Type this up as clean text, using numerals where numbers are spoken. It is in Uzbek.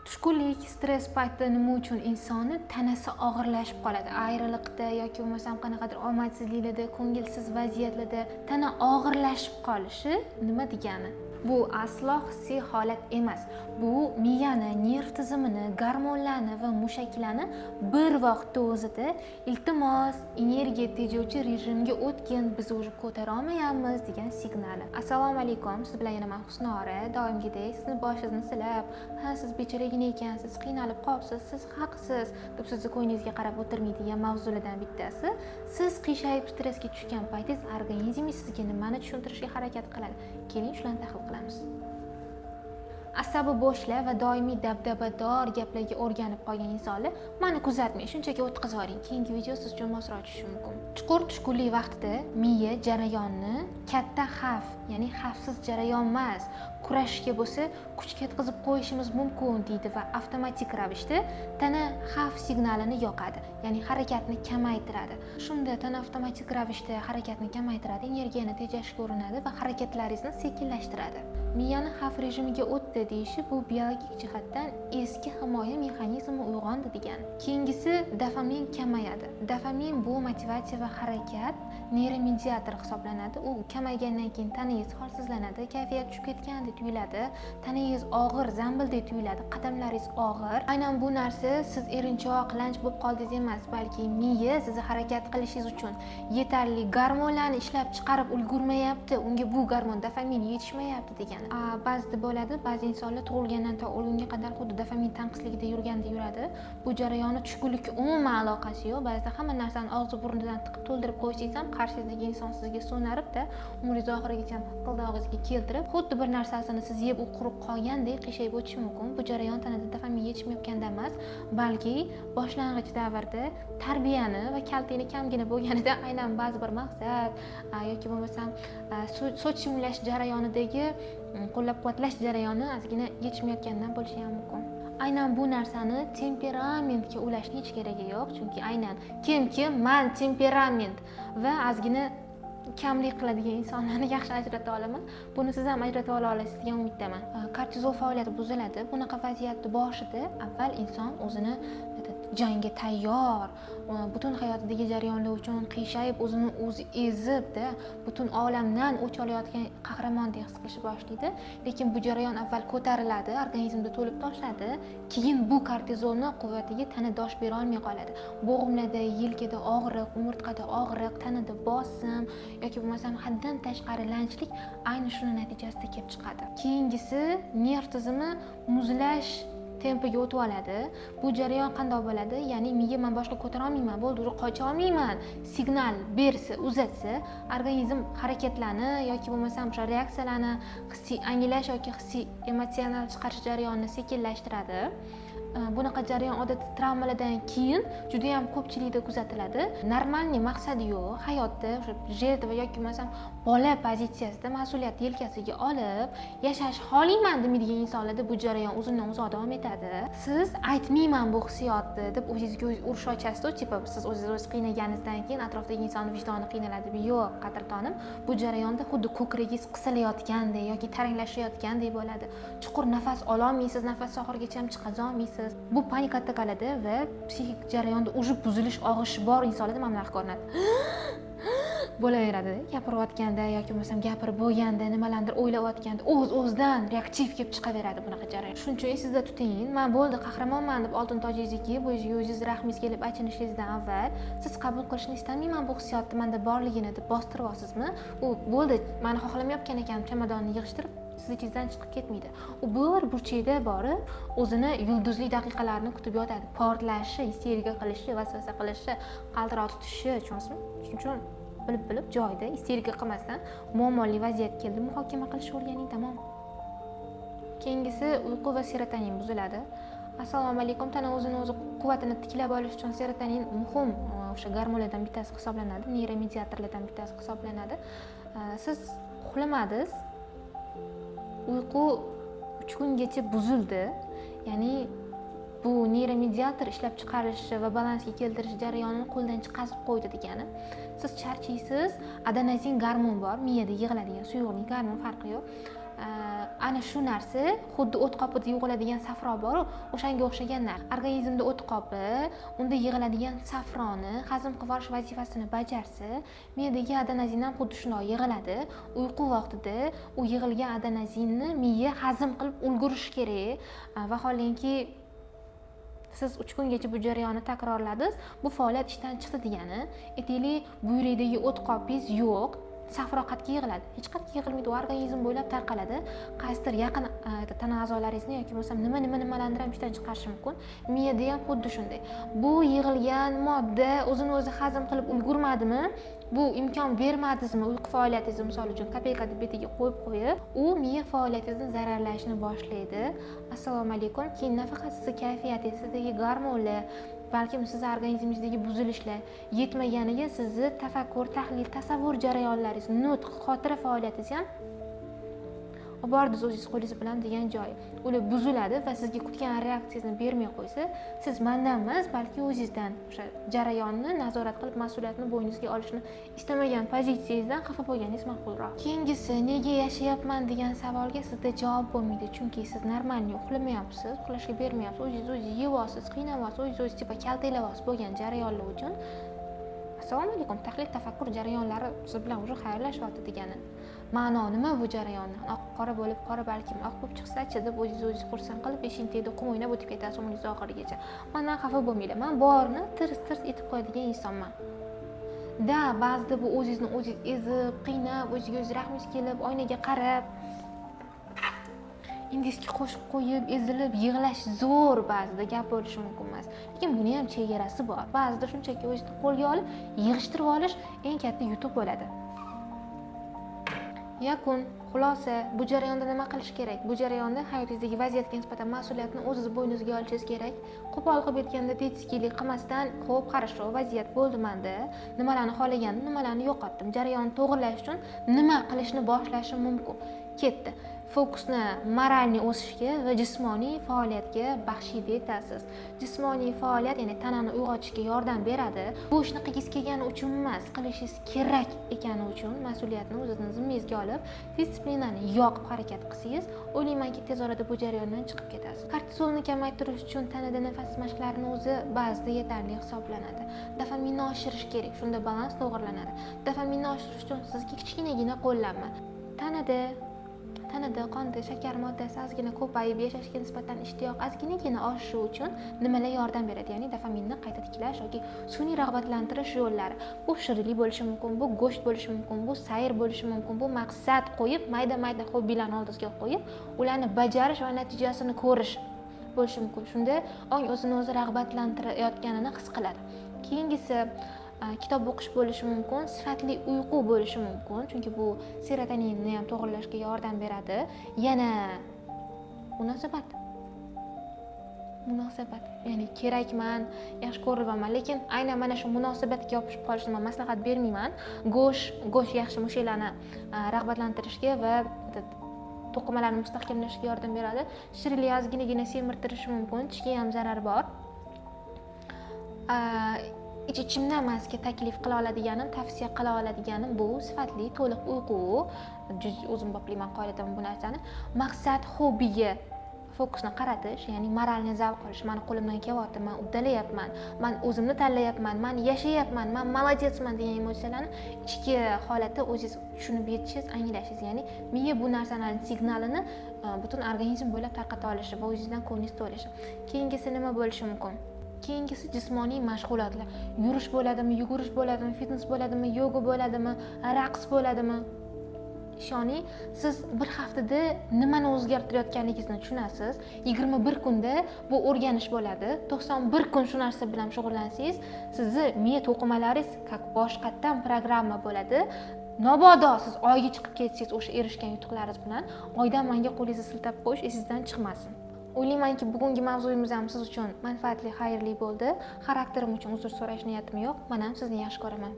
Tushkunlik, stress paytida nima uchun insonni tanasi og'irlashib qoladi? Ayriliqda yoki bo'lmasam qanaqadir omadsizliklarda, ko'ngilsiz vaziyatlarda tana og'irlashib qolishi nima degani? Bu aslo hissiy holat emas. Bu miyani, nerv tizimini, gormonlarni va mushaklarni bir vaqtda o'zida iltimos, energiya tejovchi rejimga o'tgin, biz уже ko'tara olmayapmiz degan signali. Assalomu alaykum, siz bilan yana men Husnora. Doimgidek sizni boshingizni silab, ha siz bechoragina ekansiz, qiynalib qolibsiz, siz haqsiz deb sizni ko'nglingizga qarab o'tirmaydigan mavzulardan bittasi. Siz qiyshayib stressga tushgan paytingiz organizmingiz sizga nimani tushuntirishga harakat qiladi. Keling, shularni tahlil qilamiz. Asabi bo'shlar va doimiy dabdabador gaplarga o'rganib qolgan insonlar meni kuzatmang, shunchaki o'tkazib yuboring. Keyingi video siz uchun mosroq tushishi mumkin. Chuqur tushkunlik vaqtida miya jarayonni katta xavf, ya'ni xavfsiz jarayon emas, kurashishga bo'lsa kuch ketkazib qo'yishimiz mumkin deydi va avtomatik ravishda tana xavf signalini yoqadi, ya'ni harakatni kamaytiradi. Shunda tana avtomatik ravishda harakatni kamaytiradi, energiyani tejashga urinadi va harakatlaringizni sekinlashtiradi. Miyani xavf rejimiga o'tdi deyishi bu biologik jihatdan eski himoya mexanizmi uyg'ondi degani. Keyingisi dopamin kamayadi. Dopamin bu motivatsiya va harakat neyromediator hisoblanadi. U kamaygandan keyin tanangiz holsizlanadi, kayfiyat tushib ketgandek tuyuladi, tanangiz og'ir, zambildek tuyuladi, qadamlaringiz og'ir. Aynan bu narsa siz erinchoq, lanch bo'lib qoldingiz emas, balki miya sizni harakat qilishingiz uchun yetarli gormonlarni ishlab chiqarib ulgurmayapti, unga bu gormon dopamin yetishmayapti degan. Ba'zida bo'ladi, ba'zi insonlar tug'ilgandan to o'lgunga qadar xuddi dopamin tanqisligida yurganda yuradi. Bu jarayonni tushkunlikka umuman aloqasi yo'q. Ba'zida hamma narsani og'zi burnidan tiqib to'ldirib qo'ysangiz ham qarshingizdagi inson sizga so'narib-da, umringiz oxirigacha hiqildog'ingizga keltirib, xuddi bir narsasini siz yeb u qurib qolgandek qiyshayib o'tishi mumkin. Bu jarayon tanada dopamin yetishmayotganda emas, balki boshlang'ich davrda tarbiyani va kaltakni kamgina bo'lganida aynan ba'zi bir maqsad yoki bo'lmasam sochimlash jarayonidagi qo'llab-quvvatlash jarayoni ozgina yetishmayotgandan bo'lishi ham mumkin. Aynan bu narsani temperamentga ulashning hech keragi yo'q, chunki aynan kim men temperament va ozgina kamlik qiladigan insonlarni yaxshi ajrata olaman. Buni siz ham ajratib ola olasiz degan umiddaman. Kortizol faoliyati buziladi. Bunaqa vaziyatda boshida avval inson o'zini jangga tayyor, butun hayotidagi jarayonlar uchun qiyshayib, o'zini o'zi ezib-da, butun olamdan o'ch olayotgan qahramondek his qilishni boshlaydi. Lekin bu jarayon avval ko'tariladi, organizmda to'lib toshadi, keyin bu kortizolni quvvatiga tana dosh bera olmay qoladi. Bo'g'imlarda, yelkada og'riq, umurtqada og'riq, tanada bosim yoki bo'lmasam haddan tashqari lanchlik ayni shuni natijasida kelib chiqadi. Keyingisi nerv tizimi muzlash tempiga o'tib oladi. Bu jarayon qanday bo'ladi? Ya'ni miya men boshqa ko'tara olmayman, bo'ldi, qocha olmayman signal bersa, uzatsa, organizm harakatlarni yoki bo'lmasam o'sha reaksiyalarni hissiy anglash yoki hissiy emotsional chiqarish jarayonini sekinlashtiradi. Bunaqa jarayon odatda travmalardan keyin juda ham ko'pchilikda kuzatiladi. Normalniy maqsadi yo'q, hayotda o'sha jerda va yoki bo'lmasam bola pozitsiyasida mas'uliyatni yelkasiga olib yashash xohlayman demaydigan insonlarda bu jarayon o'zidan uzoq davom etadi. Siz aytmayman bu hissiyotni deb o'zingizga o'zingiz urush ochasiz, tipa siz o'zingiz qiynaganingizdan keyin atrofdagi inson vijdoni qiynaladi. Yo'q, qadrtonim, bu jarayonda xuddi ko'kragingiz qisillayotgandek yoki taranglashayotgandek bo'ladi. Chuqur nafas ola olmaysiz, nafas oxirigacha ham chiqaza olmaysiz. Bu panikada qoladi va psixik jarayonda ujib buzilish og'ishi bor insonlarda mana bunaqa ko'rinadi. Bo'laveradi. Gapirayotganda yoki bo'lmasam gapirib bo'lganda, nimalardir o'ylayotganda o'z-o'zidan reaktiv kelib chiqaveradi bunaqa jarayon. Shuning uchun esingizda tuting, men bo'ldi, qahramonman deb oltin tojingizga kiyib, o'zingiz rahmingiz kelib achinishingizdan avval siz qabul qilishni istamayman bu hissiyotni menda borligini deb bostirib olsizmi? U bo'ldi, meni xohlamayotgan ekan, chamadonni yig'ishtirib siz ichingizdan chiqib ketmaydi. U bir burchakda borib, o'zini yulduzli daqiqalarni kutib yotadi. Portlashi, isterika qilishi, vasvasa qilishi, qaltiroq tutishi, tushunasizmi? Shuning uchun bilib joyida isterika qilmasdan muammoli vaziyat keldi, muhokama qilishni o'rganing, tamom. Keyingisi uyqu va serotonin buziladi. Assalomu alaykum. Tana o'zini o'zi quvvatini tiklab olish uchun serotonin muhim o'sha gormonlardan bittasi hisoblanadi, neyromediatorlardan bittasi hisoblanadi. Siz uxlamadingiz, uyqu 3 kungacha buzildi. Ya'ni bu neyromediator ishlab chiqarishi va balansga keltirish jarayonini qo'ldan chiqarib qo'ydi degani. Siz charchaysiz, adenozin gormon bor, miyada yig'iladigan suyuqlik gormon, farqi yo'q. ana shu narsa xuddi o't qopida yig'iladigan safro bor, o'shanga o'xshagan narsa. Organizmda o't qopi, unda yig'iladigan safroni hazm qilib olish vazifasini bajarsa, miyadagi adenozin ham xuddi shunday yig'iladi. Uyqu vaqtida u yig'ilgan adenozinni miya hazm qilib ulgurishi kerak. Vaholanki siz 3 kungacha bu jarayonni takrorladingiz, bu faoliyat ishdan chiqdi degani. Aytaylik, buyrakdagi o't qopingiz yo'q. Safro qatga yig'iladi. Hech qayerga yig'ilmaydi, u organizm bo'ylab tarqaladi. Qaysidir yaqin tana a'zolaringizni yoki bo'lmasa nimalarni ham ishdan chiqarishi mumkin. Miyada ham xuddi shunday. Bu yig'ilgan modda o'zini o'zi hazm qilib ulgurmadimi? Bu imkon bermadingizmi uyqu faoliyatingizni misol uchun kapelkani betiga qo'yib, u miya faoliyatingizni zararlashni boshlaydi. Assalomu alaykum. Keyin nafaqat sizning kayfiyatingizdagi gormonlar, balkim sizni organizmingizdagi buzilishlar yetmaganiga sizni tafakkur, tahlil, tasavvur jarayonlaringiz, nutq, xotira faoliyatingiz ham bordingiz o'zingiz qo'lingiz bilan degan joyi. Ular buziladi va sizga kutgan reaksiyangizni bermay qo'ysa, siz mendan emas, balki o'zingizdan o'sha jarayonni nazorat qilib mas'uliyatni bo'yningizga olishni istamagan pozitsiyangizdan xafa bo'lganingiz ma'qulroq. Keyingisi, nega yashayapman degan savolga sizda javob bo'lmaydi, chunki siz normalniy uxlamayapsiz, uxlashga bermayapsiz, o'zingiz qiynayapsiz, o'zingiz tipa kaltaylayapsiz bo'lgan jarayonlar uchun assalomu alaykum, tahlil, tafakkur jarayonlari siz bilan уже xayrlashyapti degani. Ma'no nima bu jarayonni? Oq qora bo'lib, qora balkim oq bo'lib chiqsa-chi deb o'zingiz xursand qilib, beshintekda qum o'ynab o'tib ketasiz umringiz oxirigacha. Mendan xafa bo'lmanglar. Men borni tirs-tirs etib qo'yadigan insonman. Da, ba'zida bu o'zingizni o'zingiz ezib, qiynab, o'zingizga o'zingiz rahmingiz kelib, oynaga qarab, indizga qo'shib qo'yib, ezilib, yig'lash zo'r, ba'zida gap bo'lishi mumkin emas. Lekin buni ham chegarasi bor. Ba'zida shunchaki o'zingizni qo'lga olib, yig'ishtirib olish eng katta yutuq bo'ladi. Yakun, xulosa, bu jarayonda nima qilish kerak? Bu jarayonda hayotingizdagi vaziyatga nisbatan mas'uliyatni o'zingiz bo'yningizga olishingiz kerak. Qo'pol qilib aytganda, tetskilik qilmasdan, xo'p, qarashli vaziyat bo'ldi menda. Nimalarni xohlagandim, nimalarni yo'qotdim. Jarayonni to'g'irlash uchun nima qilishni boshlashim mumkin? Ketdi. Fokusni moralniy o'sishga va jismoniy faoliyatga baxshida etasiz. Jismoniy faoliyat, ya'ni tanani uyg'otishga yordam beradi. Bu ishni qilgis kelgani uchun emas, qilishingiz kerak ekani uchun mas'uliyatni o'zingizning zimmangizga olib, disiplinani yoqib harakat qilsangiz, o'ylaymanki tez orada bu jarayondan chiqib ketasiz. Kortizolni kamaytirish uchun tanada nafas mashqlarining o'zi ba'zida yetarli hisoblanadi. Dopaminni oshirish kerak, shunda balans to'g'rilanadi. Dopaminni oshirish uchun sizga kichkinagina qo'llanma. Tanada qonda shakar moddasi ozgina ko'payib, yashashga nisbatan ishtiyoq ozginagina oshishi uchun nimalar yordam beradi? Ya'ni dopaminni qayta tiklash yoki sun'iy rag'batlantirish yo'llari. Bu shirinlik bo'lishi mumkin, bu go'sht bo'lishi mumkin, bu sayr bo'lishi mumkin, bu maqsad qo'yib, mayda-mayda hobbilarni oldingizga qo'yib, ularni bajarish va natijasini ko'rish bo'lishi mumkin. Shunda ong o'zini o'zi rag'batlantirayotganini his qiladi. Keyingisi kitob o'qish bo'lishi mumkin, sifatli uyqu bo'lishi mumkin, chunki bu serotoninni ham to'g'irlashga yordam beradi. Yana munosabat, ya'ni kerakman, yaxshi ko'rilaman, lekin aynan mana shu munosabatga yopishib qolishni men maslahat bermayman. Go'sht yaxshi mushaklarni rag'batlantirishga va to'qimalarni mustahkamlashga yordam beradi. Shirinlik ozginagina semirtirishi mumkin, tishga ham zarar bor. Ichimdan masga taklif qila oladiganim, tavsiya qila oladiganim bu sifatli, to'liq uyqu. O'zim boplayman qoidadan bu narsani. Maqsad hobbiga fokusni qaratish, ya'ni moralni zavq olish. Meni qo'limdan kelyapti, men uddalayapman, men o'zimni tanlayapman, men yashayapman, men молодецman degan emotsiyalarni ichki holatda o'zingiz tushunib yetishingiz, anglashingiz. Ya'ni miya bu narsalarning signalini butun organizm bo'ylab tarqata olishi va o'zingizdan ko'nglingiz to'lishi. Keyingisi nima bo'lishi mumkin? Keyingisi jismoniy mashg'ulotlar. Yurish bo'ladimi, yugurish bo'ladimi, fitness bo'ladimi, yoga bo'ladimi, raqs bo'ladimi? Ishoning, siz bir haftada nimani o'zgartirayotganligingizni tushunasiz. 21 kunda bu o'rganish bo'ladi. 91 kun shu narsa bilan shug'ullansangiz, sizni miya to'qimalaringiz boshqatdan programma bo'ladi. Mabodo siz oyga chiqib ketsangiz o'sha erishgan yutuqlaringiz bilan, oydan menga qo'lingizni siltab qo'yish esingizdan chiqmasin. O'ylaymanki, bugungi mavzuyimiz ham siz uchun manfaatli, xayrli bo'ldi. Xarakterim uchun uzr so'rash niyatim yo'q. Men ham sizni yaxshi ko'raman.